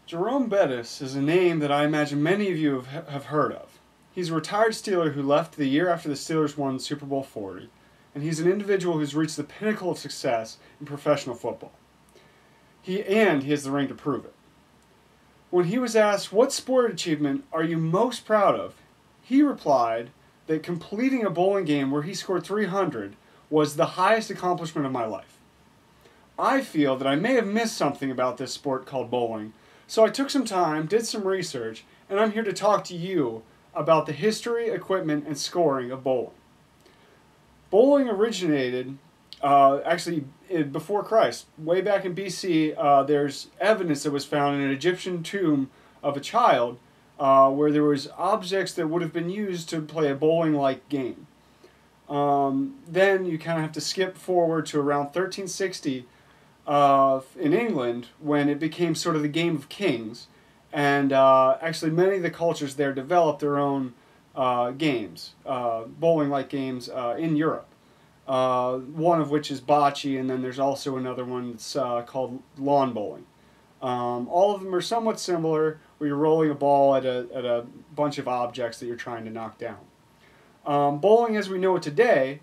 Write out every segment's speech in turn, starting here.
Jerome Bettis is a name that I imagine many of you have heard of. He's a retired Steeler who left the year after the Steelers won Super Bowl 40, and he's an individual who's reached the pinnacle of success in professional football. He has the ring to prove it. When he was asked, what sport achievement are you most proud of, he replied that completing a bowling game where he scored 300 was the highest accomplishment of my life. I feel that I may have missed something about this sport called bowling, so I took some time, did some research, and I'm here to talk to you about the history, equipment, and scoring of bowling. Bowling originated, before Christ. Way back in BC, there's evidence that was found in an Egyptian tomb of a child where there was objects that would have been used to play a bowling-like game. Then you kind of have to skip forward to around 1360 in England, when it became sort of the game of kings, and actually many of the cultures there developed their own games, bowling-like games in Europe. One of which is bocce, and then there's also another one that's called lawn bowling. All of them are somewhat similar, where you're rolling a ball at a bunch of objects that you're trying to knock down. Bowling as we know it today,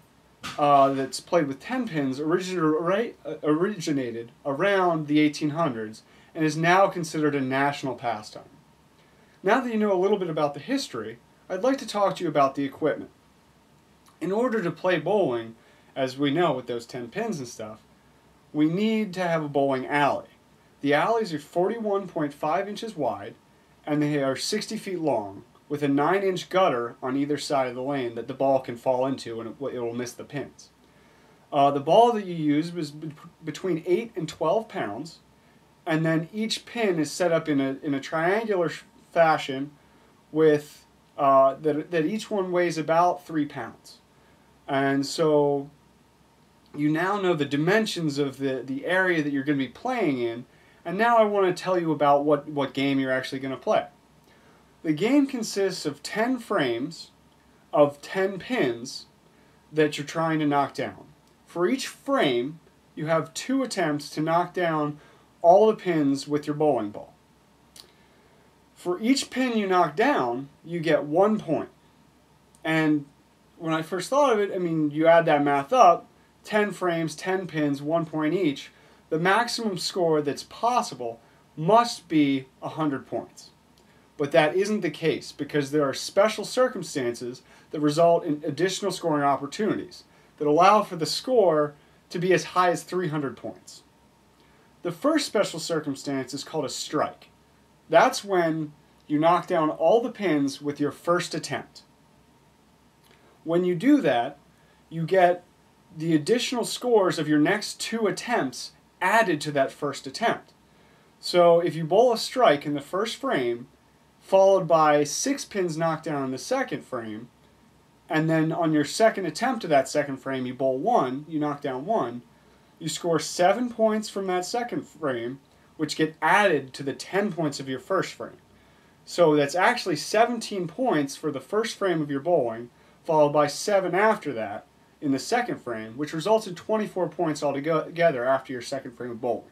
that's played with 10 pins, originated around the 1800s and is now considered a national pastime. Now that you know a little bit about the history, I'd like to talk to you about the equipment. In order to play bowling, as we know with those 10 pins and stuff, we need to have a bowling alley. The alleys are 41.5 inches wide, and they are 60 feet long, with a 9-inch gutter on either side of the lane that the ball can fall into and it will miss the pins. The ball that you use was between 8 and 12 pounds, and then each pin is set up in a triangular fashion with that each one weighs about 3 pounds. And so you now know the dimensions of the area that you're going to be playing in, and now I want to tell you about what game you're actually going to play. The game consists of 10 frames of 10 pins that you're trying to knock down. For each frame, you have 2 attempts to knock down all the pins with your bowling ball. For each pin you knock down, you get 1 point. And when I first thought of it, I mean, you add that math up, 10 frames, 10 pins, 1 point each, the maximum score that's possible must be 100 points. But that isn't the case, because there are special circumstances that result in additional scoring opportunities that allow for the score to be as high as 300 points. The first special circumstance is called a strike. That's when you knock down all the pins with your first attempt. When you do that, you get the additional scores of your next 2 attempts added to that first attempt. So if you bowl a strike in the first frame, followed by 6 pins knocked down in the second frame, and then on your second attempt of that second frame you bowl 1, you knock down 1, you score 7 points from that second frame, which get added to the 10 points of your first frame. So that's actually 17 points for the first frame of your bowling, followed by 7 after that in the second frame, which results in 24 points altogether after your second frame of bowling.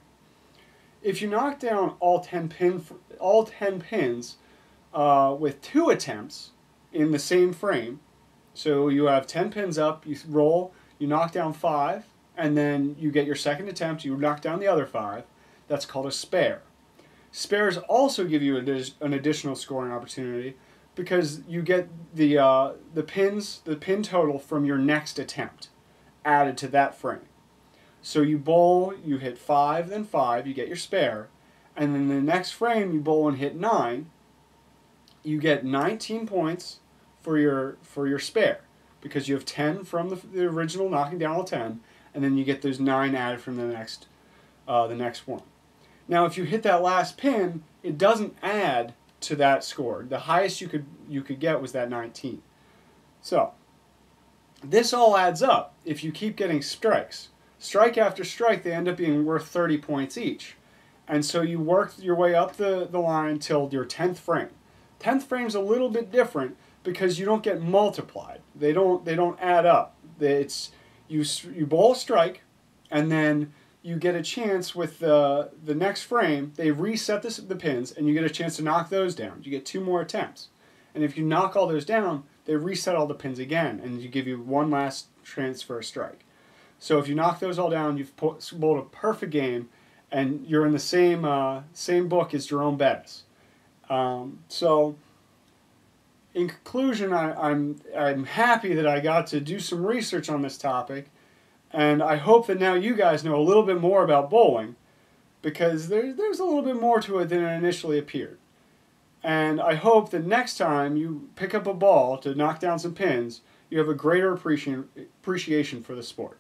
If you knock down all 10 pins with 2 attempts in the same frame, so you have 10 pins up, you roll, you knock down 5, and then you get your second attempt, you knock down the other 5, that's called a spare. Spares also give you an additional scoring opportunity because you get the pin total from your next attempt added to that frame. So you bowl, you hit 5, then 5, you get your spare, and then the next frame you bowl and hit 9, you get 19 points for your spare because you have 10 from the original knocking down all 10, and then you get those 9 added from the next one. Now, if you hit that last pin, it doesn't add to that score. The highest you could get was that 19. So this all adds up if you keep getting strikes. Strike after strike, they end up being worth 30 points each. And so you work your way up the line till your 10th frame. 10th frame's a little bit different because you don't get multiplied. They don't add up. You bowl a strike, and then you get a chance with the next frame, they reset the pins, and you get a chance to knock those down. You get 2 more attempts. And if you knock all those down, they reset all the pins again, and you give you one last chance for a strike. So if you knock those all down, you've bowled a perfect game, and you're in the same book as Jerome Bettis. So in conclusion, I'm happy that I got to do some research on this topic, and I hope that now you guys know a little bit more about bowling, because there's a little bit more to it than it initially appeared. And I hope that next time you pick up a ball to knock down some pins, you have a greater appreciation for the sport.